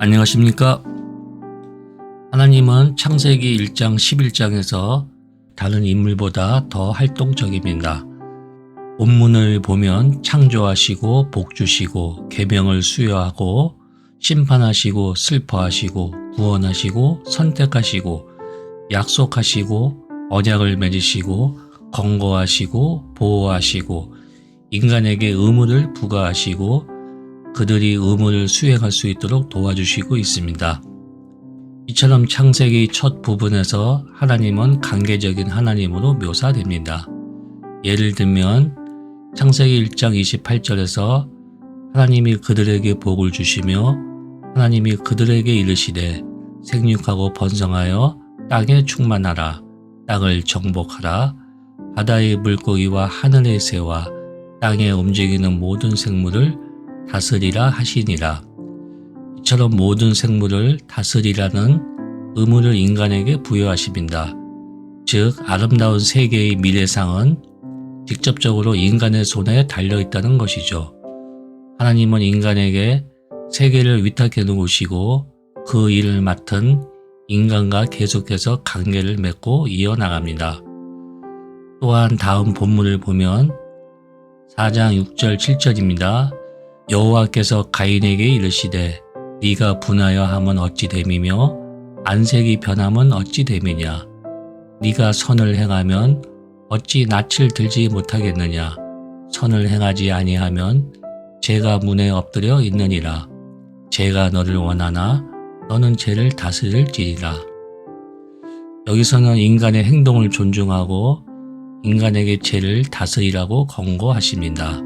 안녕하십니까? 하나님은 창세기 1장 11장에서 다른 인물보다 더 활동적입니다. 본문을 보면 창조하시고 복주시고 계명을 수여하고 심판하시고 슬퍼하시고 구원하시고 선택하시고 약속하시고 언약을 맺으시고 권고하시고 보호하시고 인간에게 의무를 부과하시고 그들이 의무를 수행할 수 있도록 도와주시고 있습니다. 이처럼 창세기 첫 부분에서 하나님은 관계적인 하나님으로 묘사됩니다. 예를 들면 창세기 1장 28절에서 하나님이 그들에게 복을 주시며 하나님이 그들에게 이르시되 생육하고 번성하여 땅에 충만하라. 땅을 정복하라. 바다의 물고기와 하늘의 새와 땅에 움직이는 모든 생물을 다스리라 하시니라. 이처럼 모든 생물을 다스리라는 의무를 인간에게 부여하십니다. 즉 아름다운 세계의 미래상은 직접적으로 인간의 손에 달려있다는 것이죠. 하나님은 인간에게 세계를 위탁해 놓으시고 그 일을 맡은 인간과 계속해서 관계를 맺고 이어나갑니다. 또한 다음 본문을 보면 4장 6절 7절입니다. 여호와께서 가인에게 이르시되 네가 분하여 함은 어찌 됨이며 안색이 변함은 어찌 됨이냐. 네가 선을 행하면 어찌 낯을 들지 못하겠느냐. 선을 행하지 아니하면 죄가 문에 엎드려 있느니라. 죄가 너를 원하나 너는 죄를 다스릴지니라. 여기서는 인간의 행동을 존중하고 인간에게 죄를 다스리라고 권고하십니다.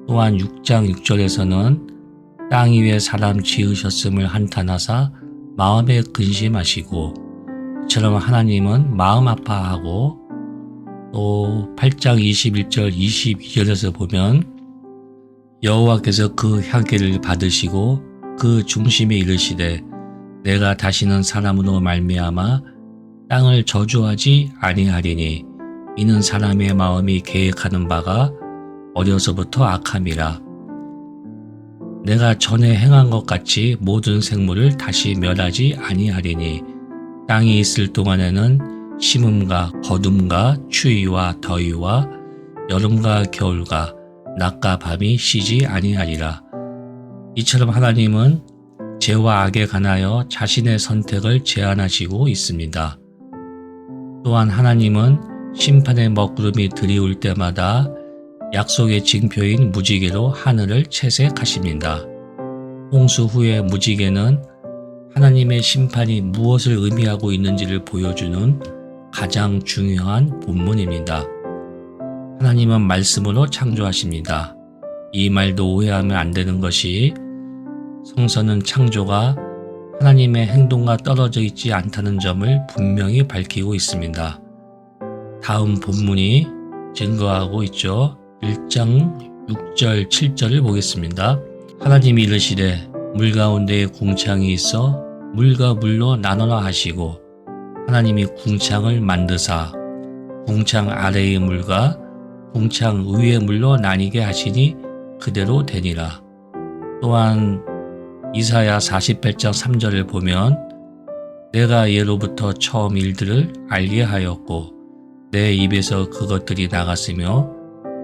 또한 6장 6절에서는 땅 위에 사람 지으셨음을 한탄하사 마음에 근심하시고 이처럼 하나님은 마음 아파하고 또 8장 21절 22절에서 보면 여호와께서 그 향기를 받으시고 그 중심에 이르시되 내가 다시는 사람으로 말미암아 땅을 저주하지 아니하리니 이는 사람의 마음이 계획하는 바가 어려서부터 악함이라. 내가 전에 행한 것 같이 모든 생물을 다시 멸하지 아니하리니 땅이 있을 동안에는 심음과 거둠과 추위와 더위와 여름과 겨울과 낮과 밤이 쉬지 아니하리라. 이처럼 하나님은 죄와 악에 관하여 자신의 선택을 제안하시고 있습니다. 또한 하나님은 심판의 먹구름이 들이올 때마다 약속의 징표인 무지개로 하늘을 채색하십니다. 홍수 후의 무지개는 하나님의 심판이 무엇을 의미하고 있는지를 보여주는 가장 중요한 본문입니다. 하나님은 말씀으로 창조하십니다. 이 말도 오해하면 안 되는 것이 성서는 창조가 하나님의 행동과 떨어져 있지 않다는 점을 분명히 밝히고 있습니다. 다음 본문이 증거하고 있죠. 1장 6절 7절을 보겠습니다. 하나님이 이르시되 물 가운데에 궁창이 있어 물과 물로 나눠라 하시고 하나님이 궁창을 만드사 궁창 아래의 물과 궁창 위의 물로 나뉘게 하시니 그대로 되니라. 또한 이사야 48장 3절을 보면 내가 예로부터 처음 일들을 알게 하였고 내 입에서 그것들이 나갔으며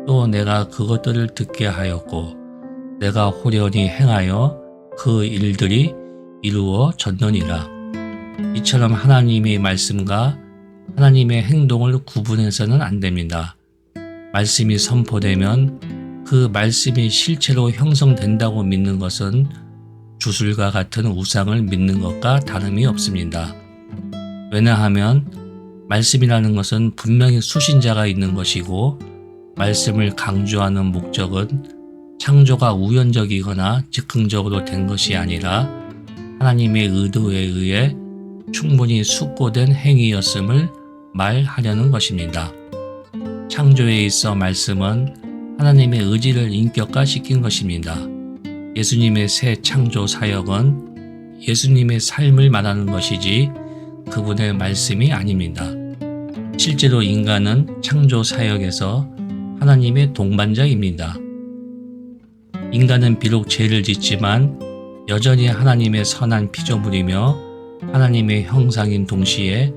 또 내가 그것들을 듣게 하였고 내가 호련히 행하여 그 일들이 이루어졌느니라. 이처럼 하나님의 말씀과 하나님의 행동을 구분해서는 안 됩니다. 말씀이 선포되면 그 말씀이 실체로 형성된다고 믿는 것은 주술과 같은 우상을 믿는 것과 다름이 없습니다. 왜냐하면 말씀이라는 것은 분명히 수신자가 있는 것이고 말씀을 강조하는 목적은 창조가 우연적이거나 즉흥적으로 된 것이 아니라 하나님의 의도에 의해 충분히 숙고된 행위였음을 말하려는 것입니다. 창조에 있어 말씀은 하나님의 의지를 인격화시킨 것입니다. 예수님의 새 창조 사역은 예수님의 삶을 말하는 것이지 그분의 말씀이 아닙니다. 실제로 인간은 창조 사역에서 하나님의 동반자입니다. 인간은 비록 죄를 짓지만 여전히 하나님의 선한 피조물이며 하나님의 형상인 동시에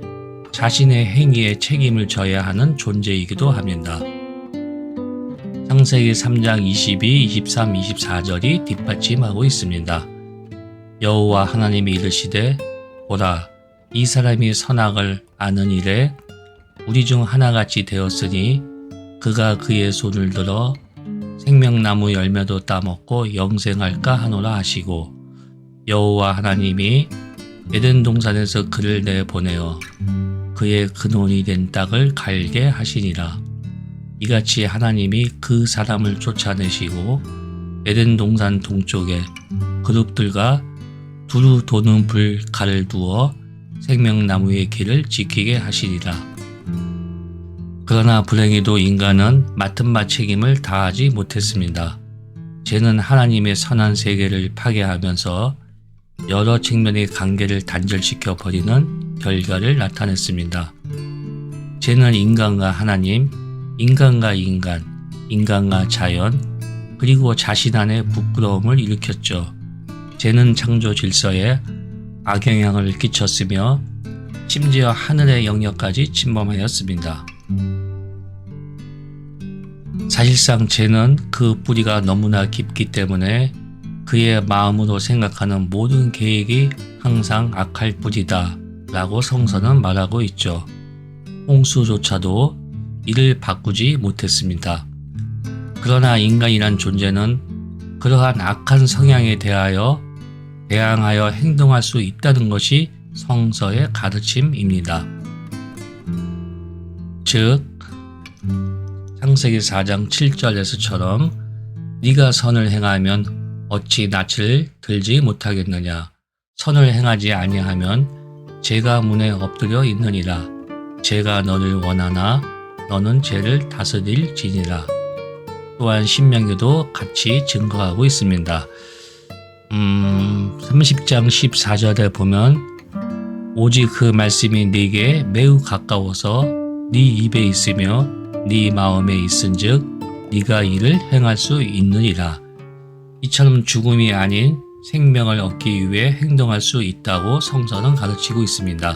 자신의 행위에 책임을 져야 하는 존재이기도 합니다. 창세기 3장 22, 23, 24절이 뒷받침하고 있습니다. 여호와 하나님이 이르시되 보라 이 사람이 선악을 아는 이래 우리 중 하나같이 되었으니 그가 그의 손을 들어 생명나무 열매도 따먹고 영생할까 하노라 하시고 여호와 하나님이 에덴 동산에서 그를 내보내어 그의 근원이 된 땅을 갈게 하시니라. 이같이 하나님이 그 사람을 쫓아내시고 에덴 동산 동쪽에 그룹들과 두루 도는 불칼을 두어 생명나무의 길을 지키게 하시리라. 그러나 불행히도 인간은 맡은 바 책임을 다하지 못했습니다. 죄는 하나님의 선한 세계를 파괴하면서 여러 측면의 관계를 단절시켜 버리는 결과를 나타냈습니다. 죄는 인간과 하나님, 인간과 인간, 인간과 자연, 그리고 자신 안에 부끄러움을 일으켰죠. 죄는 창조 질서에 악영향을 끼쳤으며 심지어 하늘의 영역까지 침범하였습니다. 사실상 죄는 그 뿌리가 너무나 깊기 때문에 그의 마음으로 생각하는 모든 계획이 항상 악할 뿐이다 라고 성서는 말하고 있죠. 홍수조차도 이를 바꾸지 못했습니다. 그러나 인간이란 존재는 그러한 악한 성향에 대하여 행동할 수 있다는 것이 성서의 가르침입니다. 즉 창세기 4장 7절에서처럼 네가 선을 행하면 어찌 낯을 들지 못하겠느냐. 선을 행하지 아니하면 죄가 문에 엎드려 있느니라. 죄가 너를 원하나 너는 죄를 다스릴지니라. 또한 신명기도 같이 증거하고 있습니다. 30장 14절에 보면 오직 그 말씀이 네게 매우 가까워서 네 입에 있으며 네 마음에 있은즉 네가 이를 행할 수 있느니라. 이처럼 죽음이 아닌 생명을 얻기 위해 행동할 수 있다고 성서는 가르치고 있습니다.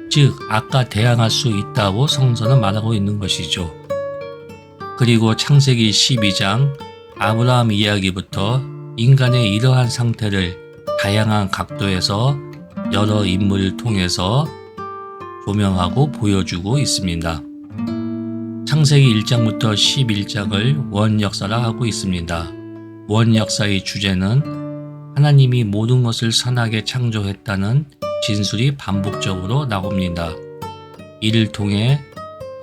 즉 악과 대항할 수 있다고 성서는 말하고 있는 것이죠. 그리고 창세기 12장 아브라함 이야기부터 인간의 이러한 상태를 다양한 각도에서 여러 인물을 통해서 조명하고 보여주고 있습니다. 창세기 1장부터 11장을 원역사라 하고 있습니다. 원역사의 주제는 하나님이 모든 것을 선하게 창조했다는 진술이 반복적으로 나옵니다. 이를 통해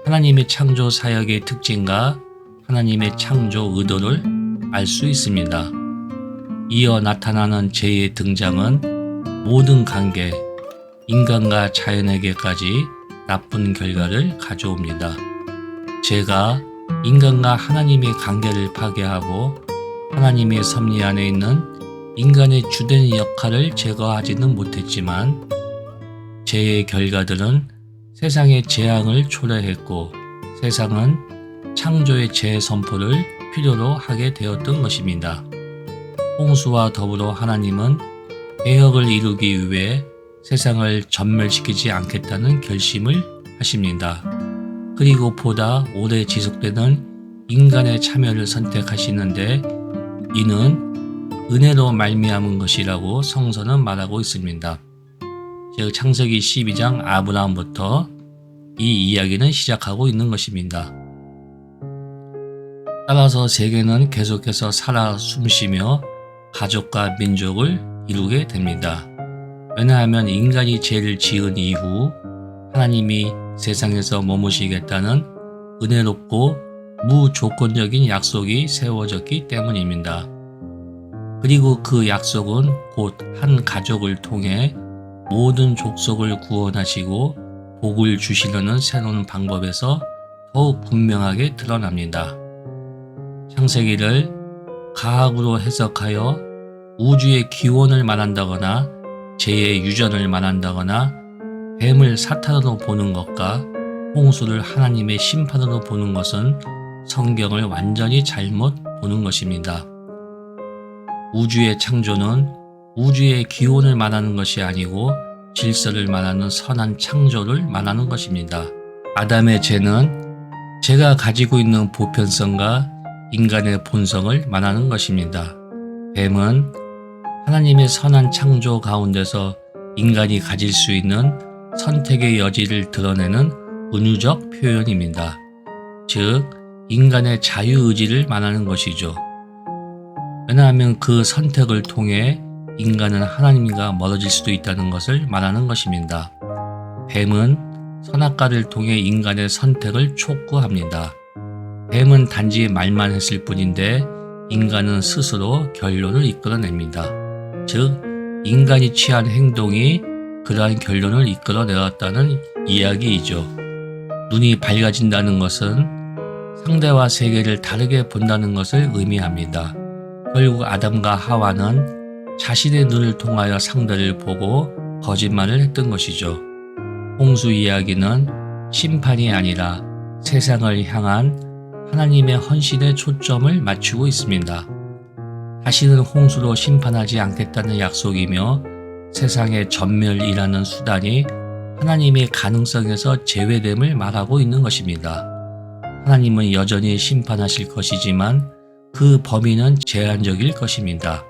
하나님의 창조 사역의 특징과 하나님의 창조 의도를 알 수 있습니다. 이어 나타나는 죄의 등장은 모든 관계, 인간과 자연에게까지 나쁜 결과를 가져옵니다. 죄가 인간과 하나님의 관계를 파괴하고 하나님의 섭리 안에 있는 인간의 주된 역할을 제거하지는 못했지만 죄의 결과들은 세상의 재앙을 초래했고 세상은 창조의 재선포를 필요로 하게 되었던 것입니다. 홍수와 더불어 하나님은 개혁을 이루기 위해 세상을 전멸시키지 않겠다는 결심을 하십니다. 그리고 보다 오래 지속되는 인간의 참여를 선택하시는데 이는 은혜로 말미암은 것이라고 성서는 말하고 있습니다. 즉 창세기 12장 아브라함부터 이 이야기는 시작하고 있는 것입니다. 따라서 세계는 계속해서 살아 숨쉬며 가족과 민족을 이루게 됩니다. 왜냐하면 인간이 죄를 지은 이후 하나님이 세상에서 머무시겠다는 은혜롭고 무조건적인 약속이 세워졌기 때문입니다. 그리고 그 약속은 곧 한 가족을 통해 모든 족속을 구원하시고 복을 주시려는 새로운 방법에서 더욱 분명하게 드러납니다. 창세기를 과학으로 해석하여 우주의 기원을 말한다거나 죄의 유전을 말한다거나 뱀을 사탄으로 보는 것과 홍수를 하나님의 심판으로 보는 것은 성경을 완전히 잘못 보는 것입니다. 우주의 창조는 우주의 기원을 말하는 것이 아니고 질서를 말하는 선한 창조를 말하는 것입니다. 아담의 죄는 제가 가지고 있는 보편성과 인간의 본성을 말하는 것입니다. 뱀은 하나님의 선한 창조 가운데서 인간이 가질 수 있는 선택의 여지를 드러내는 은유적 표현입니다. 즉, 인간의 자유의지를 말하는 것이죠. 왜냐하면 그 선택을 통해 인간은 하나님과 멀어질 수도 있다는 것을 말하는 것입니다. 뱀은 선악과를 통해 인간의 선택을 촉구합니다. 뱀은 단지 말만 했을 뿐인데 인간은 스스로 결론을 이끌어냅니다. 즉, 인간이 취한 행동이 그러한 결론을 이끌어내었다는 이야기이죠. 눈이 밝아진다는 것은 상대와 세계를 다르게 본다는 것을 의미합니다. 결국 아담과 하와는 자신의 눈을 통하여 상대를 보고 거짓말을 했던 것이죠. 홍수 이야기는 심판이 아니라 세상을 향한 하나님의 헌신에 초점을 맞추고 있습니다. 다시는 홍수로 심판하지 않겠다는 약속이며 세상의 전멸이라는 수단이 하나님의 가능성에서 제외됨을 말하고 있는 것입니다. 하나님은 여전히 심판하실 것이지만 그 범위는 제한적일 것입니다.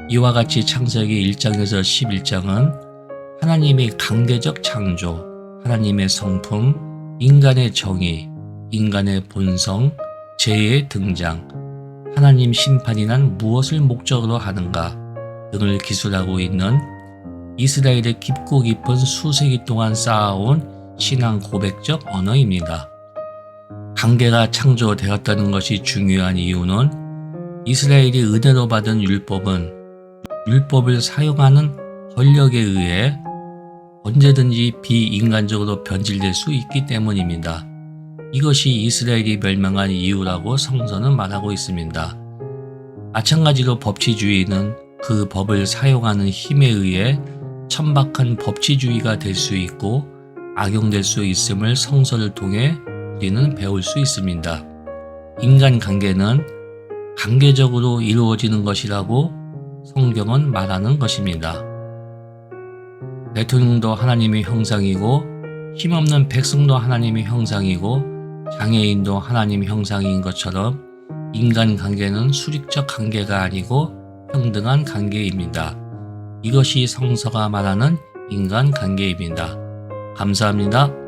이와 같이 창세기 1장에서 11장은 하나님의 강대적 창조, 하나님의 성품, 인간의 정의, 인간의 본성, 죄의 등장, 하나님 심판이 난 무엇을 목적으로 하는가 등을 기술하고 있는 이스라엘의 깊고 깊은 수세기 동안 쌓아온 신앙 고백적 언어입니다. 관계가 창조되었다는 것이 중요한 이유는 이스라엘이 은혜로 받은 율법은 율법을 사용하는 권력에 의해 언제든지 비인간적으로 변질될 수 있기 때문입니다. 이것이 이스라엘이 멸망한 이유라고 성서는 말하고 있습니다. 마찬가지로 법치주의는 그 법을 사용하는 힘에 의해 천박한 법치주의가 될 수 있고 악용될 수 있음을 성서를 통해 우리는 배울 수 있습니다. 인간관계는 관계적으로 이루어지는 것이라고 성경은 말하는 것입니다. 대통령도 하나님의 형상이고 힘없는 백성도 하나님의 형상이고 장애인도 하나님의 형상인 것처럼 인간관계는 수직적 관계가 아니고 평등한 관계입니다. 이것이 성서가 말하는 인간관계입니다. 감사합니다.